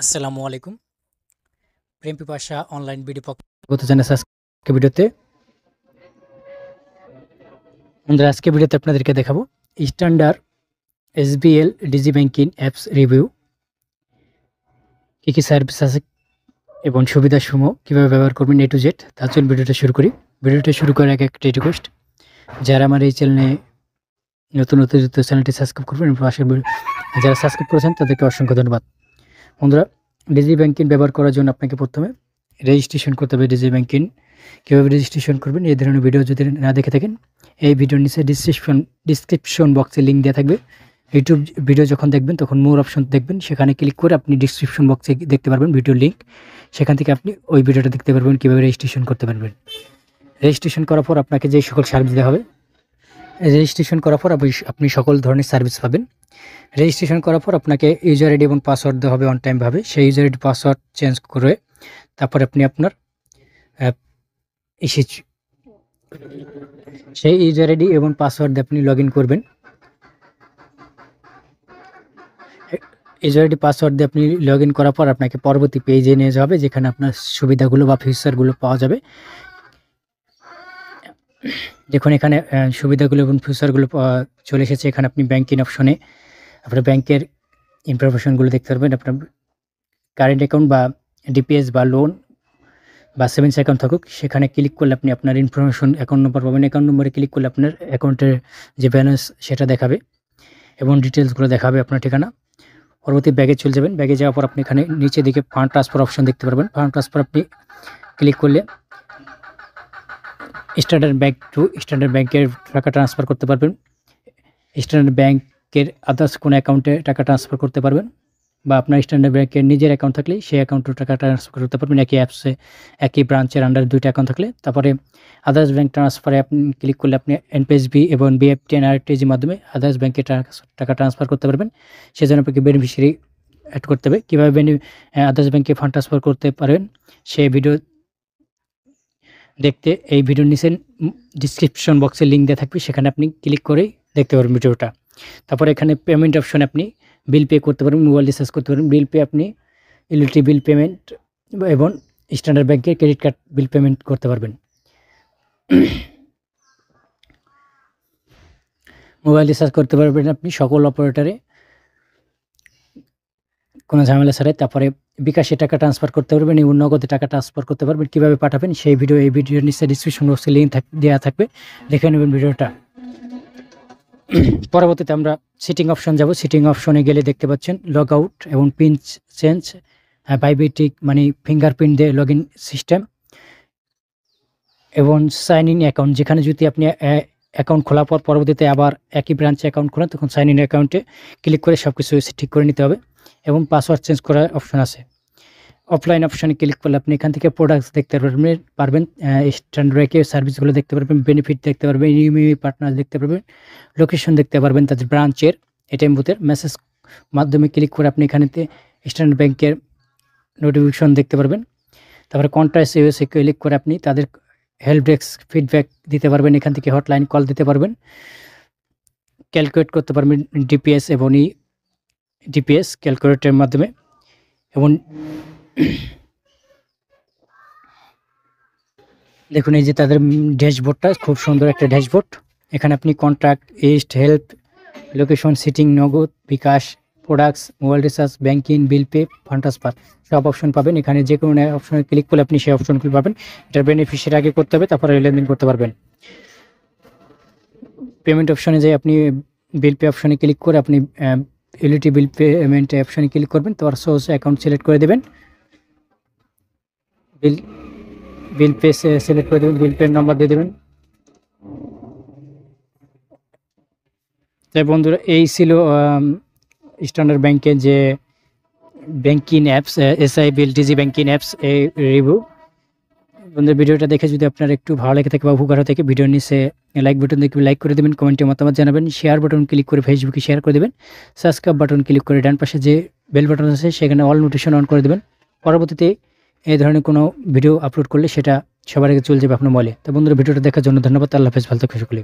আসসালামু আলাইকুম। প্রেম পিপাসা অনলাইন ভিডিও পক্ষ জানাচ্ছি আজকে ভিডিওতে। বন্ধুরা, আজকে ভিডিওতে আপনাদেরকে দেখাবো standard SBL Digi banking apps review, কী সার্ভিস আছে এবং সুবিধাসমূহ কীভাবে ব্যবহার করবেন এ টু জেড। তার জন্য ভিডিওটা শুরু করি। ভিডিওটা শুরু করার আগে একটা রিকোয়েস্ট, যারা আমার এই চ্যানেলে নতুন চ্যানেলটি সাবস্ক্রাইব করবেন এবং পাশের যারা সাবস্ক্রাইব করেছেন তাদেরকে অসংখ্য ধন্যবাদ। বন্ধুরা, ডিজি ব্যাংকিং ব্যবহার করার জন্য আপনাকে প্রথমে রেজিস্ট্রেশন করতে হবে। ডিজি ব্যাংকিং কীভাবে রেজিস্ট্রেশন করবেন এই ধরনের ভিডিও যদি না দেখে থাকেন, এই ভিডিওর নিচে ডিসক্রিপশন বক্সে লিঙ্ক দেওয়া থাকবে। ইউটিউব ভিডিও যখন দেখবেন তখন মোর অপশন দেখবেন, সেখানে ক্লিক করে আপনি ডিসক্রিপশন বক্সে দেখতে পারবেন ভিডিওর লিঙ্ক। সেখান থেকে আপনি ওই ভিডিওটা দেখতে পারবেন কীভাবে রেজিস্ট্রেশন করতে পারবেন। রেজিস্ট্রেশন করার পর আপনাকে যে সকল সার্ভিস দেওয়া হবে, রেজিস্ট্রেশন করার পর আপনি সকল ধরনের সার্ভিস পাবেন। রেজিস্ট্রেশন করার পর আপনাকে ইউজার আইডি এবং পাসওয়ার্ড দেওয়া হবে অন টাইমভাবে। সেই ইউজার আইডি পাসওয়ার্ড চেঞ্জ করে তারপর আপনি আপনার সেই ইউজার আইডি এবং পাসওয়ার্ড দিয়ে আপনি লগ ইন করবেন। ইউজার আইডি পাসওয়ার্ড দিয়ে আপনি লগ ইন করার পর আপনাকে পরবর্তী পেজে নিয়ে যাবে, যেখানে আপনার সুবিধাগুলো বা ফিচারগুলো পাওয়া যাবে। দেখুন, এখানে সুবিধাগুলো এবং ফিচারগুলো চলে এসেছে। এখানে আপনি ব্যাংকিং অপশনে আপনার ব্যাংকের ইনফরমেশনগুলো দেখতে পারবেন। আপনার কারেন্ট অ্যাকাউন্ট বা ডিপিএস বা লোন বা সেভিংস অ্যাকাউন্ট থাকুক, সেখানে ক্লিক করলে আপনি আপনার ইনফরমেশন অ্যাকাউন্ট নম্বর পাবেন। অ্যাকাউন্ট নম্বরে ক্লিক করলে আপনার অ্যাকাউন্টের যে ব্যালেন্স সেটা দেখাবে এবং ডিটেলসগুলো দেখাবে, আপনার ঠিকানা। পরবর্তী ব্যাগে চলে যাবেন। ব্যাগে যাওয়ার পর আপনি এখানে নিচের দিকে ফান্ড ট্রান্সফার অপশন দেখতে পারবেন। ফান্ড ট্রান্সফার আপনি ক্লিক করলে স্ট্যান্ডার্ড ব্যাংক টু স্ট্যান্ডার্ড ব্যাংকের টাকা ট্রান্সফার করতে পারবেন। স্ট্যান্ডার্ড ব্যাংকের আদার্স কোনো অ্যাকাউন্টে টাকা ট্রান্সফার করতে পারবেন, বা আপনার স্ট্যান্ডার্ড ব্যাংকের নিজের অ্যাকাউন্ট থাকলে সেই অ্যাকাউন্টে টাকা ট্রান্সফার করতে পারবেন। একই অ্যাপসে একই ব্রাঞ্চের আন্ডারে দুইটা অ্যাকাউন্ট থাকলে। তারপরে আদার্স ব্যাংক ট্রান্সফারে আপনি ক্লিক করলে আপনি এনপিএসবি এবং বিএফটি এনআরটিজির মাধ্যমে আদার্স ব্যাংকে টাকা ট্রান্সফার করতে পারবেন। সেজন্য আপনাকে বেনিফিশিয়ারি অ্যাড করতে হবে। কীভাবে আদার্স ব্যাংকে ফান্ড ট্রান্সফার করতে পারবেন সেই ভিডিও দেখতে এই ভিডিওর নিচে ডিসক্রিপশন বক্সে লিঙ্ক দেওয়া থাকবে, সেখানে আপনি ক্লিক করেই দেখতে পারবেন ভিডিওটা। তারপরে এখানে পেমেন্ট অপশনে আপনি বিল পে করতে পারবেন, মোবাইল রিচার্জ করতে পারবেন। বিল পে আপনি ইলেকট্রিক বিল পেমেন্ট এবং স্ট্যান্ডার্ড ব্যাংকের ক্রেডিট কার্ড বিল পেমেন্ট করতে পারবেন। মোবাইল রিচার্জ করতে পারবেন আপনি সকল অপারেটরে কোনো ঝামেলা ছাড়াই। তারপরে বিকাশে টাকা ট্রান্সফার করতে পারবেন এবং নগদে টাকা ট্রান্সফার করতে পারবেন। কীভাবে পাঠাবেন সেই ভিডিও এই ভিডিওর নিচে ডিসক্রিপশন বক্সে লিঙ্ক দেওয়া থাকবে, দেখে নেবেন ভিডিওটা। পরবর্তীতে আমরা সিটিং অপশন যাব। সিটিং অপশনে গেলে দেখতে পাচ্ছেন লগ আউট এবং পিন চেঞ্জ, বাইওমেট্রিক মানে ফিঙ্গারপ্রিন্ট দিয়ে লগ ইন সিস্টেম এবং সাইন ইন অ্যাকাউন্ট। যেখানে যদি আপনি অ্যাকাউন্ট খোলার পর পরবর্তীতে আবার একই ব্রাঞ্চে অ্যাকাউন্ট খোলেন, তখন সাইন ইন অ্যাকাউন্টে ক্লিক করে সব কিছু ঠিক করে নিতে হবে এবং পাসওয়ার্ড চেঞ্জ করার অপশন আছে। অফলাইন অপশনে ক্লিক করলে আপনি এখান থেকে প্রোডাক্টস দেখতে পারবেন, স্ট্যান্ডার্ড সার্ভিসগুলো দেখতে পারবেন, বেনিফিট দেখতে পারবেন, ইউএমআই পার্টনার দেখতে পারবেন, লোকেশন দেখতে পারবেন, তাদের ব্রাঞ্চের এটিএম বুথের মেসেজ মাধ্যমে ক্লিক করে আপনি এখানেতে স্ট্যান্ডার্ড ব্যাংকের নোটিফিকেশন দেখতে পারবেন। তারপরে কন্ট্যাক্টস ইউএসএ ক্লিক করে আপনি তাদের হেল্প ডেস্ক ফিডব্যাক দিতে পারবেন। এখান থেকে হটলাইন কল দিতে পারবেন, ক্যালকুলেট করতে পারবেন ডিপিএস এবং ডিপিএস ক্যালকুলেটরের মাধ্যমে। এবং দেখুন, এই যে তাদের ড্যাশবোর্ডটা খুব সুন্দর একটা ড্যাশবোর্ড। এখানে আপনি contract, east, help, location, setting, Nagad, bKash, products, mobile recharge, banking, bill pay, fund transfer সব অপশন পাবেন। এখানে যে কোনো অপশনে ক্লিক করলে আপনি সেই অপশনগুলো পাবেন। এটার বেনিফিশিয়ারি আগে করতে হবে, তারপরে লেনদেন করতে পারবেন। পেমেন্ট অপশনে যাই আপনি বিল পে অপশনে ক্লিক করে আপনি ইউটিলিটি বিল পেমেন্ট অপশনে ক্লিক করবেন। তারপর সোর্স অ্যাকাউন্ট সিলেক্ট করে দেবেন, বিল পে সিলেক্ট করে দেবেন, বিল পে নাম্বার দিয়ে দেবেন। তাই বন্ধুরা, এই ছিল স্ট্যান্ডার্ড ব্যাংকের যে ব্যাংকিং অ্যাপস এসআই বিল ডিজি ব্যাংকিং অ্যাপস এই রিভিউ। বন্ধুরা, ভিডিওটা দেখে যদি আপনার একটু ভালো লেগে থাকে বা উপকার হয়ে থাকে, ভিডিওর নিচে লাইক বাটন দেখে লাইক করে দেবেন, কমেন্টে মতামত জানাবেন, শেয়ার বাটন ক্লিক করে ফেসবুকে শেয়ার করে দেবেন, সাবস্ক্রাইব বাটন ক্লিক করে ডান পাশে যে বেল বাটন আছে সেখানে অল নোটিফিকেশন অন করে দেবেন। পরবর্তীতে এই ধরনের কোনো ভিডিও আপলোড করলে সেটা সবার আগে চলে যাবে আপনার মোবাইলে। তো বন্ধুরা, ভিডিওটা দেখার জন্য ধন্যবাদ। আল্লাহ হাফেজ, ভালো থাকবেন সকলে।